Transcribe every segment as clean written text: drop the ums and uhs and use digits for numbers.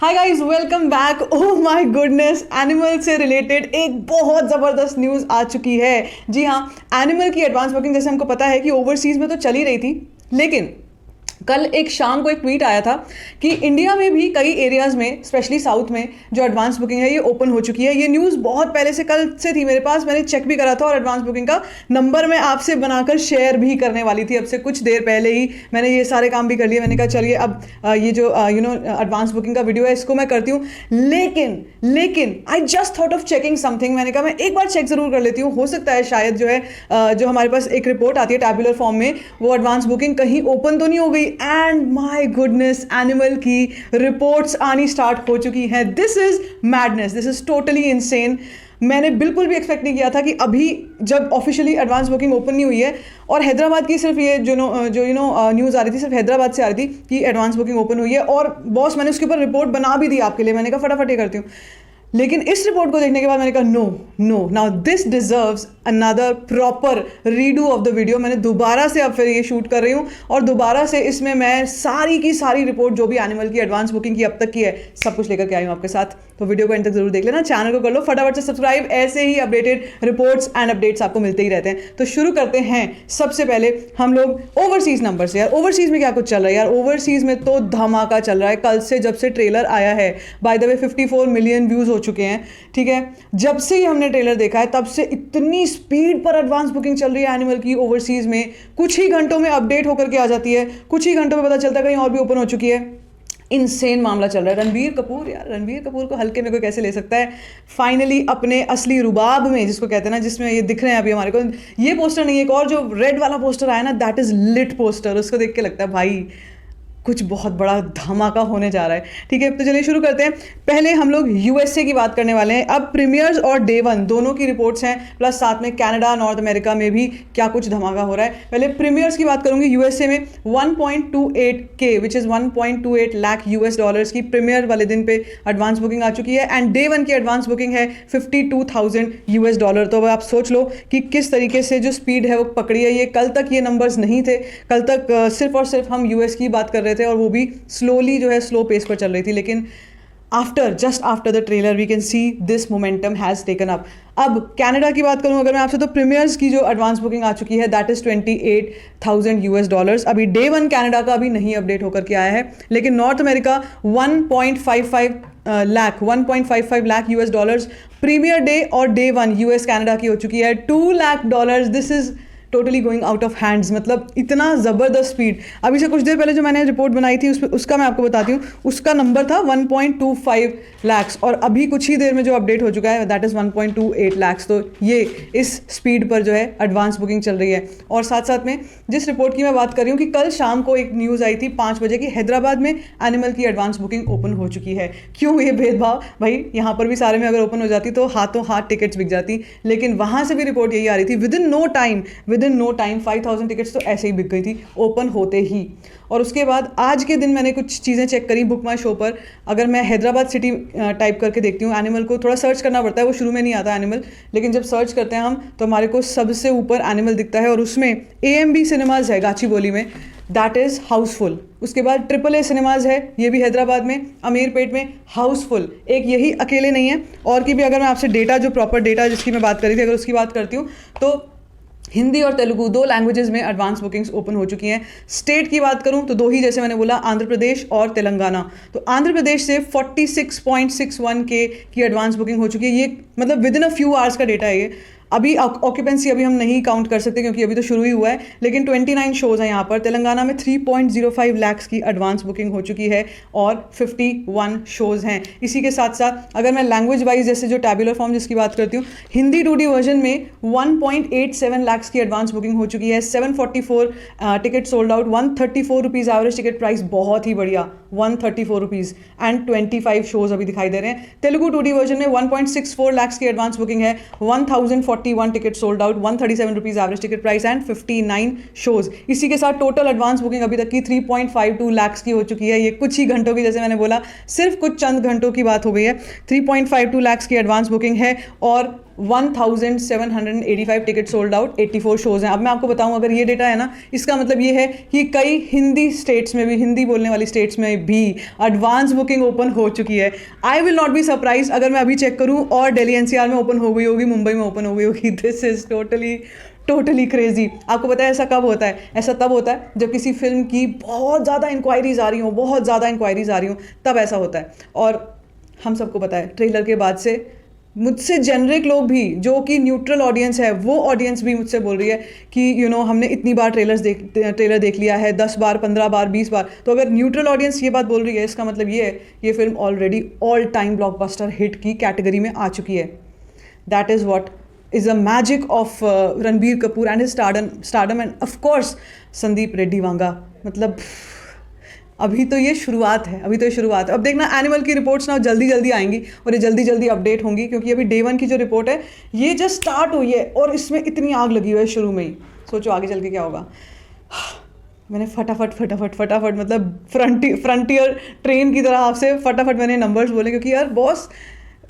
Hi guys, welcome back. Oh my goodness, animal से related एक बहुत ज़बरदस्त न्यूज़ आ चुकी है। जी हाँ, एनिमल की एडवांस बुकिंग जैसे हमको पता है कि ओवरसीज़ में तो चली रही थी, लेकिन कल एक शाम को एक ट्वीट आया था कि इंडिया में भी कई एरियाज़ में, स्पेशली साउथ में, जो एडवांस बुकिंग है ये ओपन हो चुकी है। ये न्यूज़ बहुत पहले से, कल से थी मेरे पास, मैंने चेक भी करा था और एडवांस बुकिंग का नंबर मैं आपसे बनाकर शेयर भी करने वाली थी। अब से कुछ देर पहले ही मैंने ये सारे काम भी कर लिए। मैंने कहा चलिए अब ये जो एडवांस बुकिंग का वीडियो है इसको मैं करती हूँ, लेकिन I just thought of checking something. मैंने कहा मैं एक बार चेक ज़रूर कर लेती हूँ, हो सकता है शायद जो है जो हमारे पास एक रिपोर्ट आती है टैबुलर फॉर्म में, वो एडवांस बुकिंग कहीं ओपन तो नहीं हो गई। एंड माय गुडनेस, एनिमल की रिपोर्ट्स आनी स्टार्ट हो चुकी हैं। This is madness, this is totally insane. मैंने बिल्कुल भी एक्सपेक्ट नहीं किया था कि अभी जब ऑफिशियली एडवांस बुकिंग ओपन नहीं हुई है, और हैदराबाद की सिर्फ ये जो न्यूज़ आ रही थी, सिर्फ हैदराबाद से आ रही थी कि एडवांस बुकिंग ओपन हुई है। और बॉस, मैंने उसके ऊपर रिपोर्ट बना भी दी आपके लिए। मैंने कहा फटाफट ये करती हूँ, लेकिन इस रिपोर्ट को देखने के बाद मैंने कहा no, now this deserves another proper redo of the video. मैंने दोबारा से अब फिर ये शूट कर रही हूँ और दोबारा से इसमें मैं सारी की सारी रिपोर्ट जो भी एनिमल की एडवांस बुकिंग की अब तक की है, सब कुछ लेकर के आई हूँ आपके साथ। तो वीडियो को एंड तक जरूर देख लेना, चैनल को कर लो फटाफट से सब्सक्राइब। ऐसे ही अपडेटेड रिपोर्ट्स एंड अपडेट्स आपको मिलते ही रहते हैं। तो शुरू करते हैं। सबसे पहले हम लोग ओवरसीज नंबर से। यार ओवरसीज में क्या कुछ चल रहा है यार, ओवरसीज में तो धमाका चल रहा है। कल से जब से ट्रेलर आया है, by the way 54 million views हो चुके हैं, ठीक है। जब से ही हमने ट्रेलर देखा है तब से इतनी स्पीड पर एडवांस बुकिंग चल रही है एनिमल की ओवरसीज में। कुछ ही घंटों में अपडेट होकर के आ जाती है, कुछ ही घंटों में पता चलता है कहीं और भी ओपन हो चुकी है। इनसेन मामला चल रहा है। रणबीर कपूर, यार रणबीर कपूर को हल्के में कोई कैसे ले सकता है। फाइनली अपने असली रुबाब में, जिसको कहते हैं ना, जिसमें ये दिख रहे हैं अभी हमारे को, ये पोस्टर नहीं, एक और जो रेड वाला पोस्टर आया ना, दैट इज लिट पोस्टर। उसको देख के लगता है भाई कुछ बहुत बड़ा धमाका होने जा रहा है। ठीक है, तो चलिए शुरू करते हैं। पहले हम लोग यूएसए की बात करने वाले हैं। अब प्रीमियर्स और डे वन दोनों की रिपोर्ट्स हैं, प्लस साथ में कनाडा, नॉर्थ अमेरिका में भी क्या कुछ धमाका हो रहा है। पहले प्रीमियर्स की बात करूंगी। यूएसए में 1.28K which is 1.28 lakh US dollars की प्रीमियर वाले दिन पे एडवांस बुकिंग आ चुकी है। एंड डे वन की एडवांस बुकिंग है 52,000 यूएस डॉलर। तो अब आप सोच लो कि किस तरीके से जो स्पीड है वो पकड़ी है। ये कल तक ये नंबर्स नहीं थे। कल तक सिर्फ और सिर्फ हम यूएस की बात कर रहे थे और वो भी स्लोली जो है स्लो पेस पर चल रही थी। लेकिन just after the trailer we can see this momentum has taken up. अब कनाडा की बात करूं अगर मैं आपसे, तो प्रीमियर्स की जो एडवांस बुकिंग आ चुकी है दैट इज 28,000 यूएस डॉलर्स। अभी डे वन कनाडा का अभी नहीं अपडेट होकर के आया है, लेकिन north America 1.55 lakh US dollars premiere day और डे वन यूएस कनाडा की हो चुकी है 2 lakh dollars. This is totally going out of hands. मतलब इतना ज़बरदस्त स्पीड। अभी से कुछ देर पहले जो मैंने रिपोर्ट बनाई थी उसका मैं आपको बताती हूँ। उसका नंबर था 1.25 लाख्स और अभी कुछ ही देर में जो अपडेट हो चुका है दैट इज़ 1.28 लाख्स। तो ये इस स्पीड पर जो है एडवांस बुकिंग चल रही है। और साथ साथ में जिस रिपोर्ट की मैं बात कर रही हूँ कि कल शाम को एक न्यूज़ आई थी 5 बजे की, हैदराबाद में एनिमल की एडवांस बुकिंग ओपन हो चुकी है। क्यों ये भेदभाव भाई, यहाँ पर भी सारे में अगर ओपन हो जाती तो हाथों हाथ टिकट्स बिक जाती। लेकिन वहाँ से भी रिपोर्ट यही आ रही थी, within no time 5,000 tickets तो ऐसे ही बिक गई थी ओपन होते ही। और उसके बाद आज के दिन मैंने कुछ चीज़ें चेक करी बुक माई शो पर। अगर मैं हैदराबाद सिटी टाइप करके देखती हूँ, एनिमल को थोड़ा सर्च करना पड़ता है, वो शुरू में नहीं आता एनिमल, लेकिन जब सर्च करते हैं हम तो हमारे को सबसे ऊपर एनिमल दिखता है। और उसमें AMB सिनेमाज है गाचीबोली में, दैट इज़ हाउसफुल। उसके बाद AAA सिनेमाज है, ये भी हैदराबाद में, अमीरपेट में, हाउसफुल। एक यही अकेले नहीं है, और की भी अगर मैं आपसे डेटा, जो प्रॉपर डेटा जिसकी मैं बात करी थी, अगर उसकी बात करती हूँ तो हिंदी और तेलुगु 2 लैंग्वेजेस में एडवांस बुकिंग्स ओपन हो चुकी हैं। स्टेट की बात करूं तो 2 ही, जैसे मैंने बोला, आंध्र प्रदेश और तेलंगाना। तो आंध्र प्रदेश से 46.61K की एडवांस बुकिंग हो चुकी है। ये मतलब with in a few hours का डेटा है ये। अभी ऑक्यूपेंसी अभी हम नहीं काउंट कर सकते क्योंकि अभी तो शुरू ही हुआ है, लेकिन 29 शोज़ हैं यहाँ पर। तेलंगाना में 3.05 लाख की एडवांस बुकिंग हो चुकी है और 51 शोज़ हैं। इसी के साथ साथ अगर मैं लैंग्वेज वाइज, जैसे जो टैबुलर फॉर्म जिसकी बात करती हूँ, हिंदी 2D वर्जन में 1.87 लाख की एडवांस बुकिंग हो चुकी है। 744 ticket sold out, 134 rupees average ticket price, बहुत ही बढ़िया, 134 रुपीज़। एंड 25 शोज़ अभी दिखाई दे रहे हैं। तेलुगु 2D वर्जन में 1.64 लाख की एडवांस बुकिंग है, 1041 ticket sold out, 137 rupees average ticket price and 59 shows. इसी के साथ टोटल एडवांस बुकिंग अभी तक की 3.52 लाख की हो चुकी है। ये कुछ ही घंटों की, जैसे मैंने बोला, सिर्फ कुछ चंद घंटों की बात हो गई है। 3.52 लाख की एडवांस बुकिंग है और 1785 टिकट सोल्ड आउट, 84 शोज़ हैं। अब मैं आपको बताऊं, अगर ये डेटा है ना, इसका मतलब ये है कि कई हिंदी स्टेट्स में भी, हिंदी बोलने वाली स्टेट्स में भी एडवांस बुकिंग ओपन हो चुकी है। I will not be surprise अगर मैं अभी चेक करूं और दिल्ली एनसीआर में ओपन हो गई होगी, मुंबई में ओपन हो गई होगी। This is totally crazy. आपको पता है ऐसा कब होता है? ऐसा तब होता है जब किसी फिल्म की बहुत ज़्यादा इंक्वायरीज आ रही हो, बहुत ज़्यादा इंक्वायरीज आ रही हो, तब ऐसा होता है। और हम सबको पता है ट्रेलर के बाद से मुझसे जेनरिक लोग भी, जो कि न्यूट्रल ऑडियंस है, वो ऑडियंस भी मुझसे बोल रही है कि हमने इतनी बार ट्रेलर देख लिया है, 10 बार, 15 बार, 20 बार। तो अगर न्यूट्रल ऑडियंस ये बात बोल रही है, इसका मतलब ये है ये film already all time blockbuster hit की कैटेगरी में आ चुकी है। That is what is a magic of Ranbir Kapoor and his stardom and of course Sandeep Reddy Vanga. मतलब अभी तो ये शुरुआत है, अब देखना एनिमल की रिपोर्ट्स ना जल्दी आएंगी और ये जल्दी अपडेट होंगी, क्योंकि अभी डे 1 की जो रिपोर्ट है ये जस्ट स्टार्ट हुई है और इसमें इतनी आग लगी हुई है शुरू में ही। सोचो आगे चल के क्या होगा। मैंने फटाफट मतलब फ्रंटियर ट्रेन की तरह आपसे फटाफट मैंने नंबर्स बोले, क्योंकि यार boss,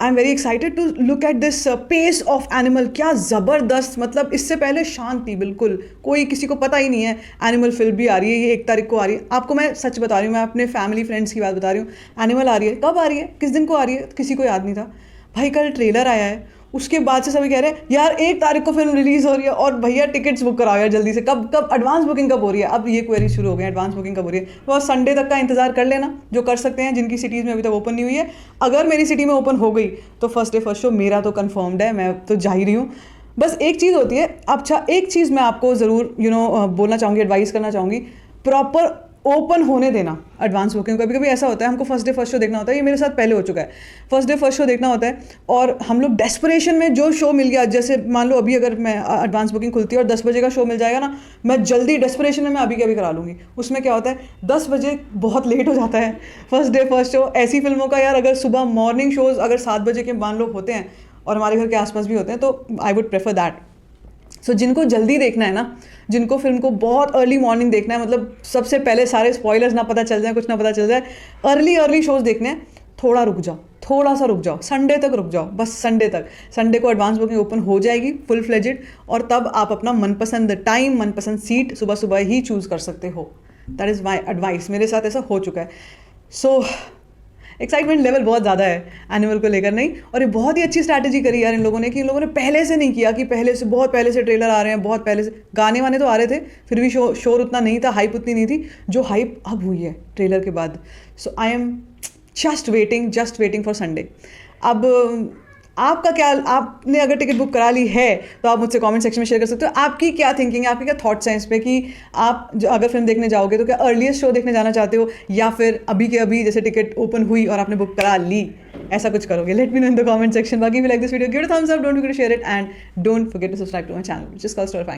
I am very excited to look at this pace of Animal. क्या ज़बरदस्त, मतलब इससे पहले शांति, बिल्कुल कोई किसी को पता ही नहीं है एनिमल फिल्म भी आ रही है, ये 1 तारीख को आ रही है। आपको मैं सच बता रही हूँ, मैं अपने फैमिली फ्रेंड्स की बात बता रही हूँ। एनिमल आ रही है, कब आ रही है, किस दिन को आ रही है, किसी को याद नहीं था भाई। कल ट्रेलर आया है, उसके बाद से सभी कह रहे हैं यार 1 तारीख को फिल्म रिलीज़ हो रही है और भैया टिकट्स बुक कराओ यार जल्दी से, कब एडवांस बुकिंग कब हो रही है। अब ये क्वेरी शुरू हो गई, एडवांस बुकिंग कब हो रही है। तो संडे तक का इंतजार कर लेना, जो कर सकते हैं, जिनकी सिटीज़ में अभी तक ओपन नहीं हुई है। अगर मेरी सिटी में ओपन हो गई तो फर्स्ट डे फर्स्ट शो मेरा तो कन्फर्म्ड है, मैं तो जा ही रही हूँ। बस एक चीज़ होती है, अच्छा एक चीज़ मैं आपको ज़रूर बोलना चाहूँगी, एडवाइस करना चाहूँगी, प्रॉपर ओपन होने देना एडवांस बुकिंग। कभी कभी ऐसा होता है हमको फर्स्ट डे फर्स्ट शो देखना होता है, ये मेरे साथ पहले हो चुका है। फर्स्ट डे फर्स्ट शो देखना होता है और हम लोग डेस्परेशन में जो शो मिल गया, जैसे मान लो अभी अगर मैं एडवांस बुकिंग खुलती है और 10 बजे का शो मिल जाएगा ना, मैं जल्दी डेस्परेशन में मैं अभी के अभी करा लूँगी। उसमें क्या होता है 10 बजे बहुत लेट हो जाता है फर्स्ट डे फर्स्ट शो। ऐसी फिल्मों का यार अगर सुबह मॉर्निंग शोज़ अगर 7 बजे के मान लो होते हैं और हमारे घर के आसपास भी होते हैं, तो आई वुड प्रेफर दैट। सो जिनको जल्दी देखना है ना, जिनको फिल्म को बहुत अर्ली मॉर्निंग देखना है, मतलब सबसे पहले सारे स्पॉयलर्स ना पता चल जाए, कुछ ना पता चल जाए, अर्ली शोज़ देखने हैं, थोड़ा सा रुक जाओ, संडे तक रुक जाओ, बस संडे तक। संडे को एडवांस बुकिंग ओपन हो जाएगी फुल फ्लेजेड, और तब आप अपना मनपसंद टाइम, मनपसंद सीट सुबह ही चूज़ कर सकते हो। दैट इज़ माई एडवाइस, मेरे साथ ऐसा हो चुका है। सो एक्साइटमेंट लेवल बहुत ज़्यादा है एनिमल को लेकर, नहीं। और ये बहुत ही अच्छी स्ट्रैटेजी करी यार इन लोगों ने, कि इन लोगों ने पहले से नहीं किया कि बहुत पहले से ट्रेलर आ रहे हैं, बहुत पहले से गाने वाने तो आ रहे थे, फिर भी शोर उतना नहीं था, हाइप उतनी नहीं थी जो हाइप अब हुई है ट्रेलर के बाद। So I am just waiting for Sunday. अब आपका क्या, आपने अगर टिकट बुक करा ली है तो आप मुझसे कमेंट सेक्शन में शेयर कर सकते हो। आपकी क्या थिंकिंग है, आपके क्या थॉट्स हैं इस पे, कि आप अगर फिल्म देखने जाओगे तो क्या अर्लीस्ट शो देखने जाना चाहते हो, या फिर अभी के अभी जैसे टिकट ओपन हुई और आपने बुक करा ली, ऐसा कुछ करोगे? Let me know in the comment section. बाकी if you like this video, give it a thumbs up, don't forget to share it, and don't forget to subscribe to my channel, which is called Storyfying.